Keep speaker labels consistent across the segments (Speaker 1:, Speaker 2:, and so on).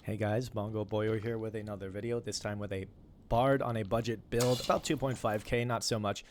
Speaker 1: Hey guys, Bongo Boyo here with another video, this time with a Bard on a budget build, about 2.5k, not so much.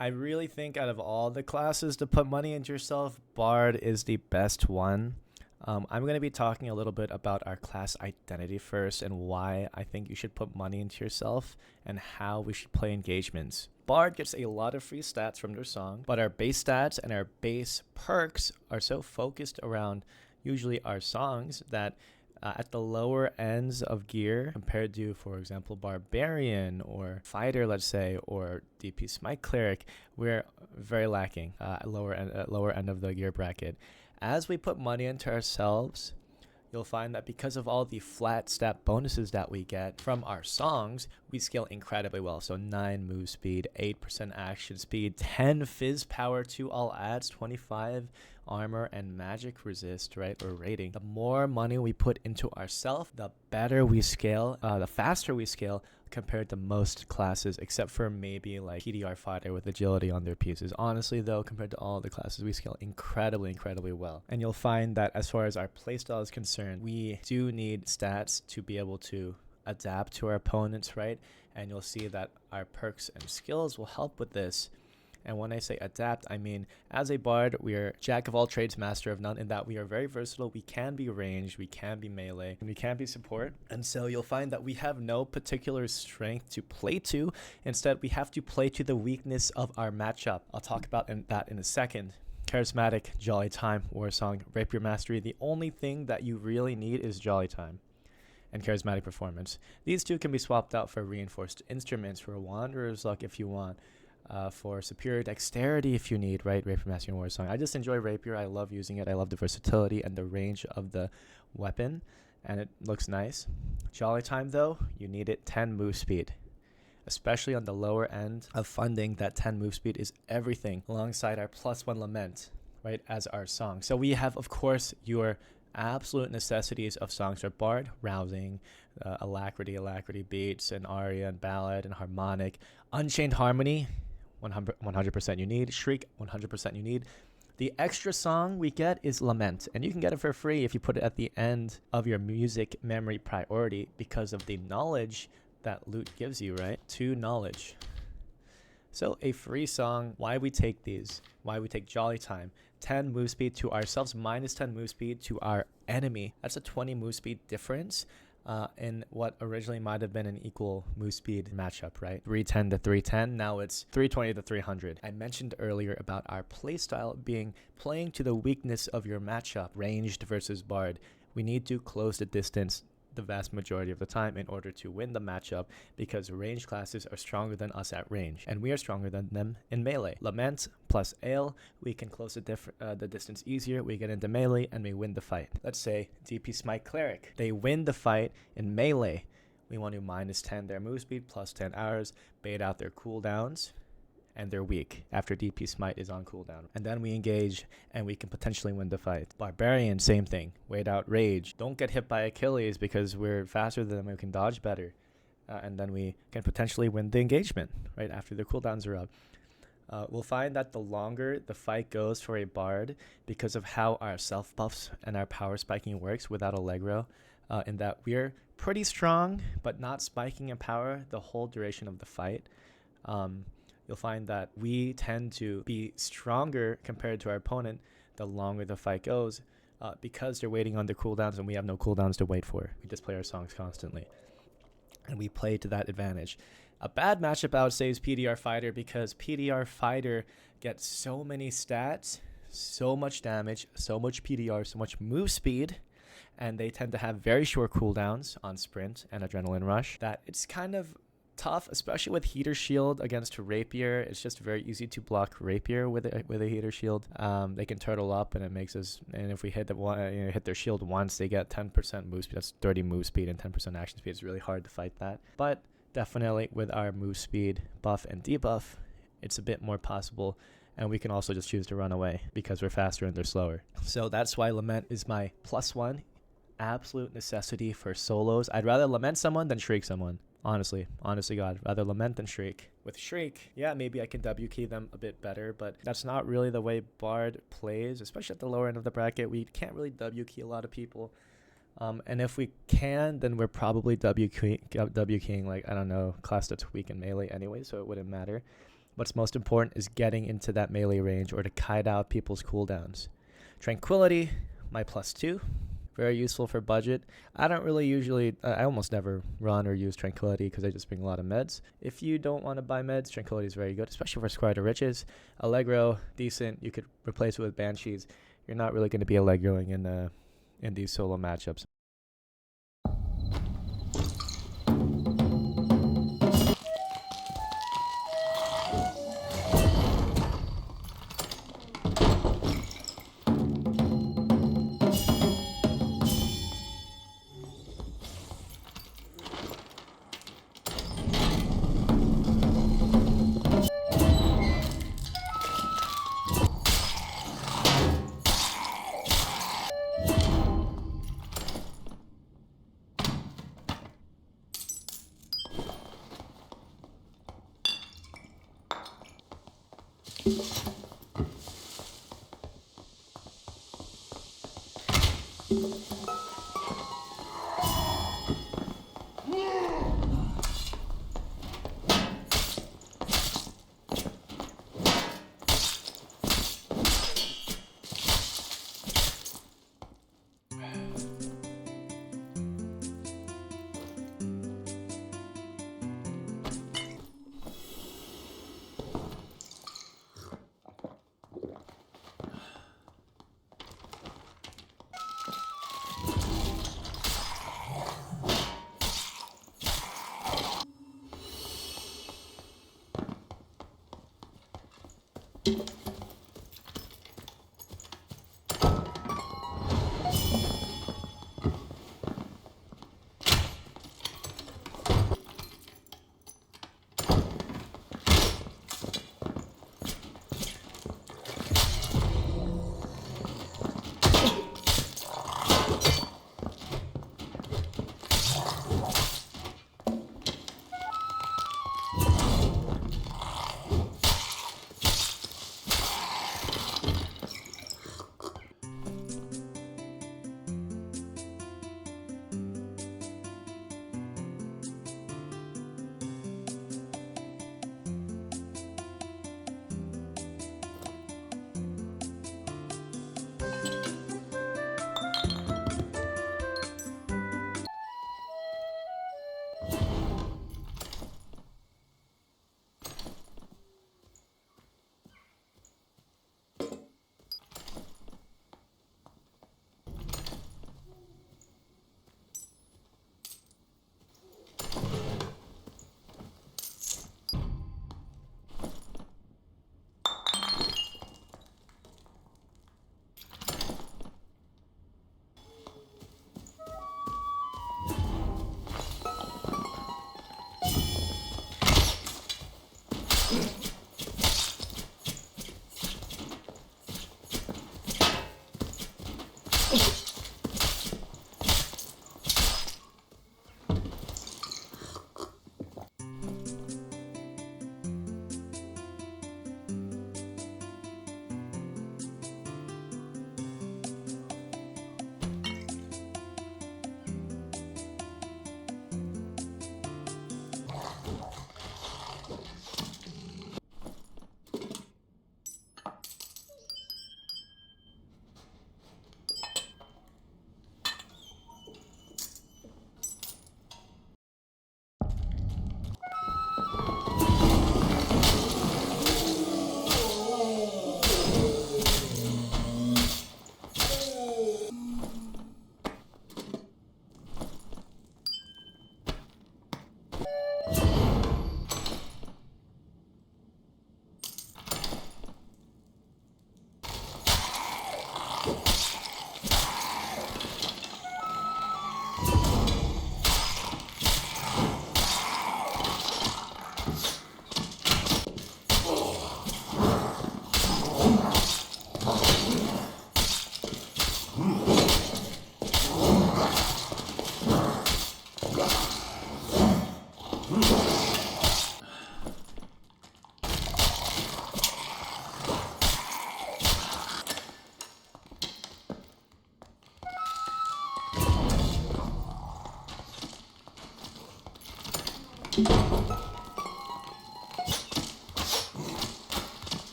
Speaker 1: I really think out of all the classes to put money into yourself, Bard is the best one. I'm going to be talking a little bit about our class identity first and why I think you should put money into yourself and how we should play engagements. Bard gets a lot of free stats from their song, but our base stats and our base perks are so focused around usually our songs that at the lower ends of gear compared to, for example, Barbarian or Fighter, let's say, or DP Smite Cleric, we're very lacking at lower end of the gear bracket. As we put money into ourselves, you'll find that because of all the flat stat bonuses that we get from our songs, we scale incredibly well. So 9 move speed, 8% action speed, 10 fizz power to all adds, 25 armor and magic resist, right, or rating. The more money we put into ourselves, the better we scale, the faster we scale compared to most classes, except for maybe like PDR Fighter with agility on their pieces. Honestly though, compared to all the classes, we scale incredibly well. And you'll find that as far as our playstyle is concerned, we do need stats to be able to adapt to our opponents, right? And you'll see that our perks and skills will help with this. And when I say adapt, I mean, as a bard, we are jack of all trades, master of none, in that we are very versatile. We can be ranged, we can be melee, and we can be support. And so you'll find that we have no particular strength to play to. Instead, we have to play to the weakness of our matchup. I'll talk about that in a second. Charismatic, Jolly Time, War Song, Rapier Mastery. The only thing that you really need is Jolly Time and Charismatic Performance. These two can be swapped out for Reinforced Instruments, for Wanderer's Luck if you want. For superior dexterity if you need, right? Rapier Mastery and War Song. I just enjoy Rapier. I love using it. I love the versatility and the range of the weapon, and it looks nice. Jolly Time though, you need it 10 move speed. Especially on the lower end of funding, that 10 move speed is everything alongside our +1 lament, right, as our song. So we have, of course, your absolute necessities of songs are Bard, Rousing, Alacrity beats, and aria and ballad and harmonic, Unchained Harmony, 100% you need, Shriek, 100% you need. The extra song we get is Lament, and you can get it for free if you put it at the end of your music memory priority because of the knowledge that loot gives you, right? 2 knowledge. So a free song, why we take these, why we take Jolly Time, 10 move speed to ourselves, minus 10 move speed to our enemy. That's a 20 move speed difference in what originally might have been an equal move speed matchup, right? 310 to 310, now it's 320 to 300. I mentioned earlier about our playstyle being playing to the weakness of your matchup, ranged versus bard. We need to close the distance the vast majority of the time in order to win the matchup, because ranged classes are stronger than us at range and we are stronger than them in melee. Lament plus Ale, we can close the distance easier, we get into melee and we win the fight. Let's say DP Smite Cleric, they win the fight in melee. We want to minus 10 their move speed, plus 10 hours, bait out their cooldowns, and they're weak after DP Smite is on cooldown. And then we engage and we can potentially win the fight. Barbarian, same thing. Wait out Rage. Don't get hit by Achilles because we're faster than them, we can dodge better. And then we can potentially win the engagement, right, after their cooldowns are up. We'll find that the longer the fight goes for a bard, because of how our self buffs and our power spiking works without Allegro, in that we're pretty strong, but not spiking in power the whole duration of the fight. You'll find that we tend to be stronger compared to our opponent the longer the fight goes, because they're waiting on their cooldowns and we have no cooldowns to wait for. We just play our songs constantly, and we play to that advantage. A bad matchup I would say is PDR Fighter, because PDR Fighter gets so many stats, so much damage, so much PDR, so much move speed, and they tend to have very short cooldowns on Sprint and Adrenaline Rush, that it's kind of tough, especially with Heater Shield against Rapier. It's just very easy to block Rapier with a Heater Shield. They can turtle up, and it makes us. And if we hit hit their shield once, they get 10% move speed. That's 30 move speed and 10% action speed. It's really hard to fight that. But definitely with our move speed buff and debuff, it's a bit more possible. And we can also just choose to run away because we're faster and they're slower. So that's why Lament is my +1 absolute necessity for solos. I'd rather Lament someone than Shriek someone. Honestly, God, rather Lament than Shriek. With Shriek, yeah, maybe I can W key them a bit better, but that's not really the way Bard plays, especially at the lower end of the bracket. We can't really W key a lot of people. And if we can, then we're probably W keying, like, I don't know, class that's weak in melee anyway, so it wouldn't matter. What's most important is getting into that melee range or to kite out people's cooldowns. Tranquility, my +2. Very useful for budget. I don't really usually, I almost never run or use Tranquility because I just bring a lot of meds. If you don't want to buy meds, Tranquility is very good, especially for Squire to Riches. Allegro, decent. You could replace it with Banshees. You're not really going to be Allegroing in these solo matchups.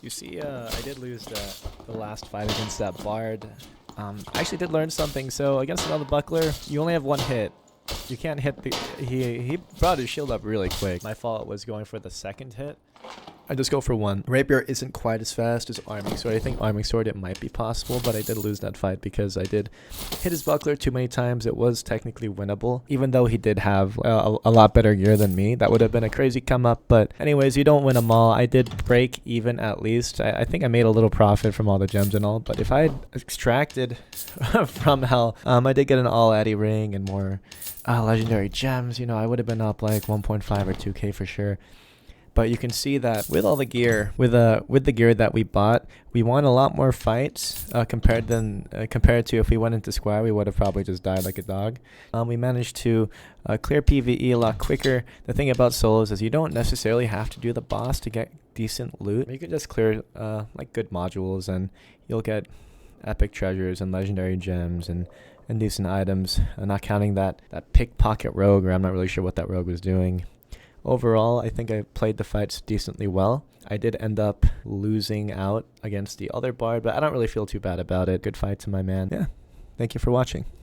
Speaker 1: You see, I did lose the last fight against that bard. I actually did learn something. So against another buckler, you only have one hit. You can't hit the... He brought his shield up really quick. My fault was going for the second hit. I just go for one. Rapier isn't quite as fast as Arming Sword. I think Arming Sword, it might be possible, but I did lose that fight because I did hit his buckler too many times. It was technically winnable, even though he did have a lot better gear than me. That would have been a crazy come up, but anyways, you don't win them all. I did break even at least. I think I made a little profit from all the gems and all, but if I had extracted from hell, I did get an all Addy ring and more legendary gems. You know, I would have been up like 1.5 or 2k for sure. But you can see that with all the gear, with the gear that we bought, we won a lot more fights compared to if we went into square, we would have probably just died like a dog. We managed to clear PvE a lot quicker. The thing about solos is you don't necessarily have to do the boss to get decent loot. You can just clear like good modules and you'll get epic treasures and legendary gems and decent items. Not counting that pickpocket rogue, or I'm not really sure what that rogue was doing. Overall, I think I played the fights decently well. I did end up losing out against the other bard, but I don't really feel too bad about it. Good fight to my man. Yeah, thank you for watching.